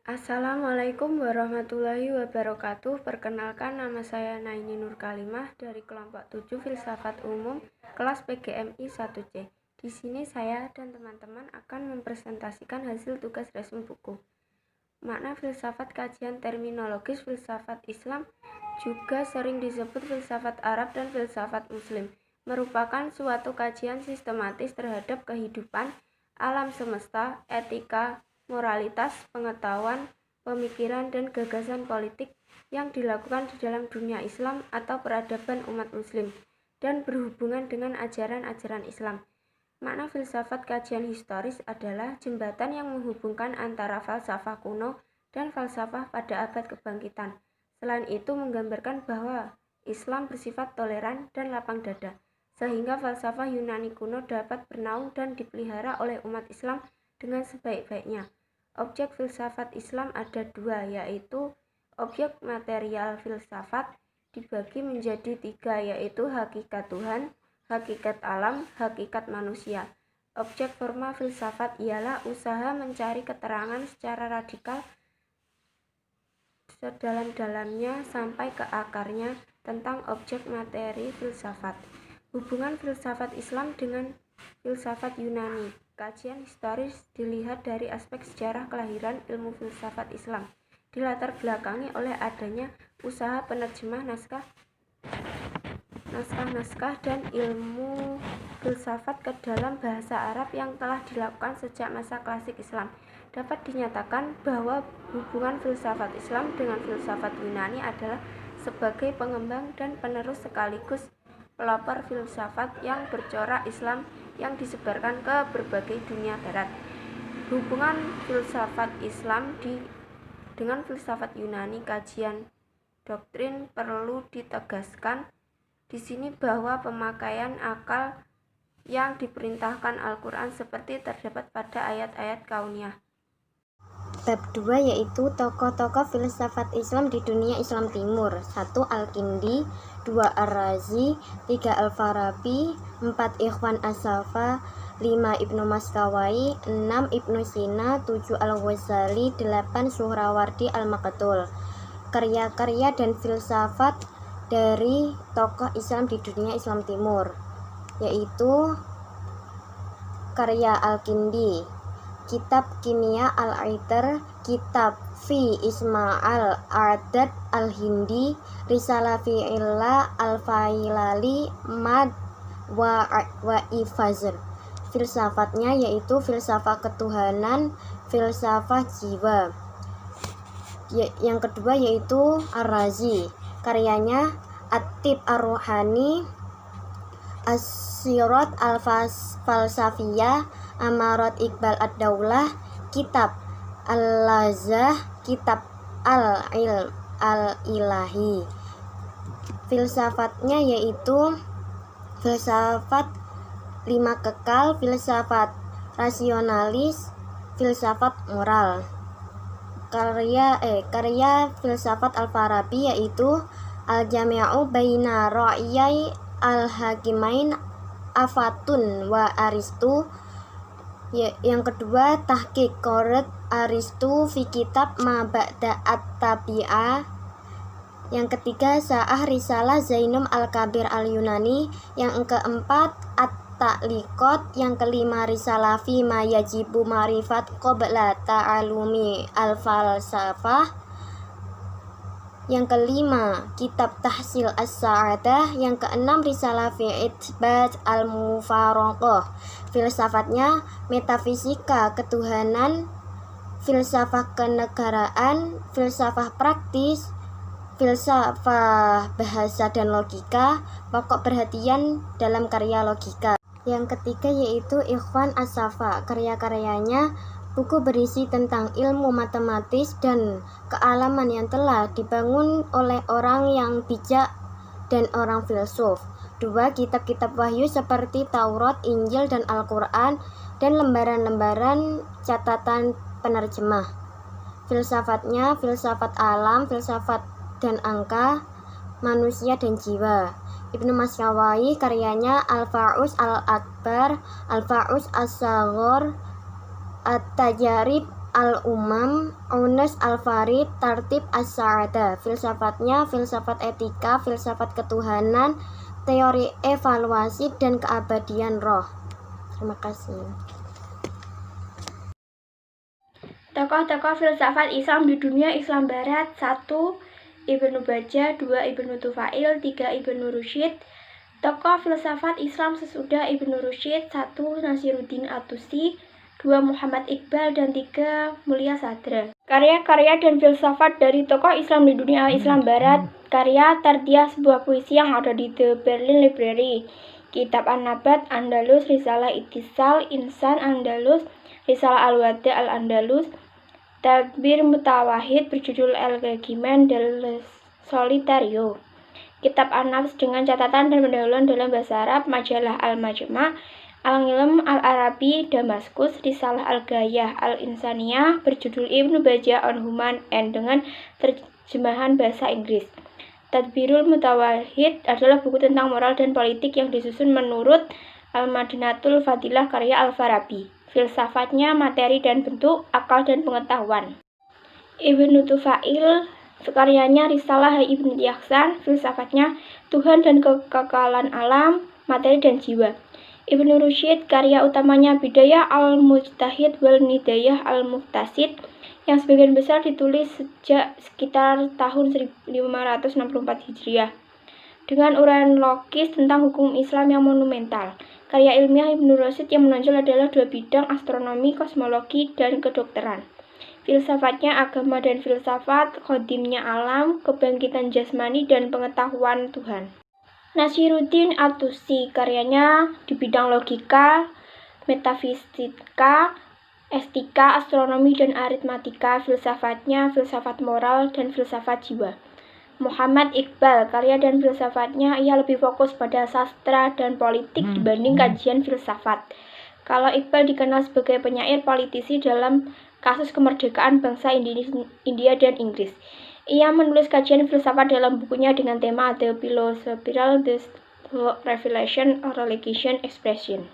Assalamualaikum warahmatullahi wabarakatuh. Perkenalkan, nama saya Naini Nur Kalimah dari kelompok 7 Filsafat Umum kelas PGMI 1C. Di sini saya dan teman-teman akan mempresentasikan hasil tugas resmi buku. Makna filsafat, kajian terminologis filsafat Islam, juga sering disebut filsafat Arab dan filsafat Muslim, merupakan suatu kajian sistematis terhadap kehidupan, alam semesta, etika, moralitas, pengetahuan, pemikiran, dan gagasan politik yang dilakukan di dalam dunia Islam atau peradaban umat Muslim dan berhubungan dengan ajaran-ajaran Islam. Makna filsafat kajian historis adalah jembatan yang menghubungkan antara falsafah kuno dan falsafah pada abad kebangkitan. Selain itu menggambarkan bahwa Islam bersifat toleran dan lapang dada, sehingga falsafah Yunani kuno dapat bernaung dan dipelihara oleh umat Islam dengan sebaik-baiknya. Objek filsafat Islam ada dua, yaitu objek material filsafat dibagi menjadi tiga, yaitu hakikat Tuhan, hakikat alam, hakikat manusia. Objek forma filsafat ialah usaha mencari keterangan secara radikal sedalam-dalamnya sampai ke akarnya tentang objek materi filsafat. Hubungan filsafat Islam dengan filsafat Yunani. Kajian historis dilihat dari aspek sejarah kelahiran ilmu filsafat Islam, dilatar belakangi oleh adanya usaha penerjemah naskah dan ilmu filsafat ke dalam bahasa Arab yang telah dilakukan sejak masa klasik Islam. Dapat dinyatakan bahwa hubungan filsafat Islam dengan filsafat Yunani adalah sebagai pengembang dan penerus sekaligus pelopor filsafat yang bercorak Islam yang disebarkan ke berbagai dunia barat. Hubungan filsafat Islam dengan filsafat Yunani. Kajian doktrin perlu ditegaskan di sini bahwa pemakaian akal yang diperintahkan Al-Quran seperti terdapat pada ayat-ayat kauniyah. Bab 2 yaitu tokoh-tokoh filsafat Islam di dunia Islam Timur. 1. Al-Kindi, 2. Ar-Razi, 3. Al-Farabi, 4. Ikhwan As-Safa, 5. Ibnu Maskawai, 6. Ibnu Sina, 7. Al-Ghazali, 8. Suhrawardi Al-Maqtul. Karya-karya dan filsafat dari tokoh Islam di dunia Islam Timur, yaitu karya Al-Kindi, Kitab Kimia Al-Aitar, Kitab Fi Ismail Ardad Al-Hindi, Risalah Fi Illa Al-Failali Mad wa Ifazr. Filsafatnya yaitu filsafat ketuhanan, filsafat jiwa. Yang kedua yaitu Ar-Razi, karyanya At-Tib Ar-Ruhani, As-Sirat Al-Falsafiyah, Amarat Iqbal Ad-Daulah, Kitab Al-Lazah, Kitab Al-Ilm Al-Ilahi. Filsafatnya yaitu filsafat lima kekal, filsafat rasionalis, filsafat moral. Karya filsafat Al-Farabi yaitu Al-Jami'u Baina Ra'yai Al-Hakimain Afatun wa Aristu. Yang kedua Tahqiq Qarat Aristu fi Kitab Ma Ba'da At-Tabi'ah. Yang ketiga Sa'ah Risalah Zainum Al-Kabir Al-Yunani. Yang keempat At-Ta'liqat. Yang kelima Risalah fi Ma Yajibu Ma'rifat Qabla Ta'alumi Al-Falsafah. Yang kelima Kitab Tahsil As-Sa'adah. Yang keenam Risalah fi Itsbat Al-Mufaraqah. Filsafatnya metafisika ketuhanan, filsafat kenegaraan, filsafat praktis, filsafat bahasa dan logika, pokok perhatian dalam karya logika. Yang ketiga yaitu Ikhwan As-Safa. Karya-karyanya buku berisi tentang ilmu matematis dan kealaman yang telah dibangun oleh orang yang bijak dan orang filsuf. 2. Kitab-kitab wahyu seperti Taurat, Injil, dan Al-Quran, dan lembaran-lembaran catatan penerjemah. Filsafatnya filsafat alam, filsafat dan angka, manusia dan jiwa. Ibnu Maskawai, karyanya Al-Fa'us Al-Akbar, Al-Fa'us As-Saghor, At-Tajarib al-Umam, Ones al-Farid, Tartib as-Sa'adah. Filsafatnya filsafat etika, filsafat ketuhanan, teori evaluasi, dan keabadian roh. Terima kasih. Tokoh-tokoh filsafat Islam di dunia Islam Barat: 1. Ibnu Bajjah, 2. Ibnu Tufail, 3. Ibnu Rusyid. Tokoh filsafat Islam sesudah Ibnu Rusyid: 1. Nasiruddin At-Tusi, 2. Muhammad Iqbal, dan 3. Mulia Sadra. Karya-karya dan filsafat dari tokoh Islam di dunia Islam Barat. Karya Tardiyah, sebuah puisi yang ada di The Berlin Library. Kitab An-Nabat Andalus, Risalah Ittisal Insan Andalus, Risalah Al-Wada Al-Andalus, Tadbir Mutawahid berjudul El Regimen del Solitario. Kitab An-Nafs dengan catatan dan pendahuluan dalam bahasa Arab, Majalah Al-Majma', Al-Ilm Al-Arabi Damaskus, Risalah Al-Gayah Al-Insaniyah berjudul Ibnu Bajjah on Human and dengan terjemahan bahasa Inggris. Tadbirul Mutawahid adalah buku tentang moral dan politik yang disusun menurut Al-Madinatul Fadilah karya Al-Farabi. Filsafatnya materi dan bentuk, akal dan pengetahuan. Ibnu Tufail, karyanya Risalah Ibn Yahsan, filsafatnya Tuhan dan kekekalan alam, materi dan jiwa. Ibnu Rusyid, karya utamanya Bidayah al-Mujtahid wal Nidayah al-Muqtasid, yang sebagian besar ditulis sejak sekitar tahun 1564 Hijriah, dengan uraian logis tentang hukum Islam yang monumental. Karya ilmiah Ibnu Rusyid yang menonjol adalah 2 bidang, astronomi, kosmologi, dan kedokteran. Filsafatnya agama dan filsafat, khodimnya alam, kebangkitan jasmani, dan pengetahuan Tuhan. Nasiruddin At-Tusi, karyanya di bidang logika, metafisika, estetika, astronomi, dan aritmatika. Filsafatnya filsafat moral dan filsafat jiwa. Muhammad Iqbal, karya dan filsafatnya ia lebih fokus pada sastra dan politik dibanding kajian filsafat. Kalau Iqbal dikenal sebagai penyair politisi dalam kasus kemerdekaan bangsa India dan Inggris. Ia menulis kajian filsafat dalam bukunya dengan tema The Philosophical Revelation or Religious Expression.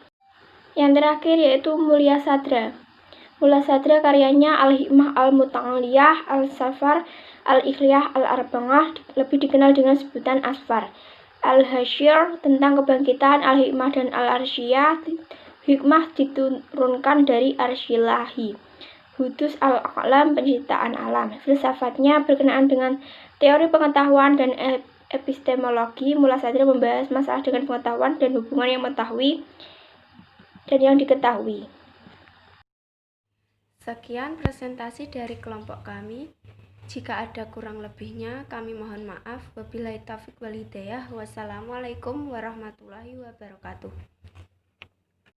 Yang terakhir yaitu Mulia Sadra. Mulia Sadra karyanya Al-Hikmah Al-Muta'aliyah Al-Safar Al-Ikhliyah Al-Arba'ah, lebih dikenal dengan sebutan Asfar. Al-Hasyr tentang kebangkitan, Al-Hikmah dan Al-Arsyiyah. Hikmah diturunkan dari Arsyilahi. Hudus Al-Aqlam, penciptaan alam. Filsafatnya berkenaan dengan teori pengetahuan dan epistemologi. Mulia Sadra membahas masalah dengan pengetahuan dan hubungan yang mengetahui dan yang diketahui. Sekian presentasi dari kelompok kami. Jika ada kurang lebihnya, kami mohon maaf. Wabillahi taufiq wal hidayah. Wassalamualaikum warahmatullahi wabarakatuh.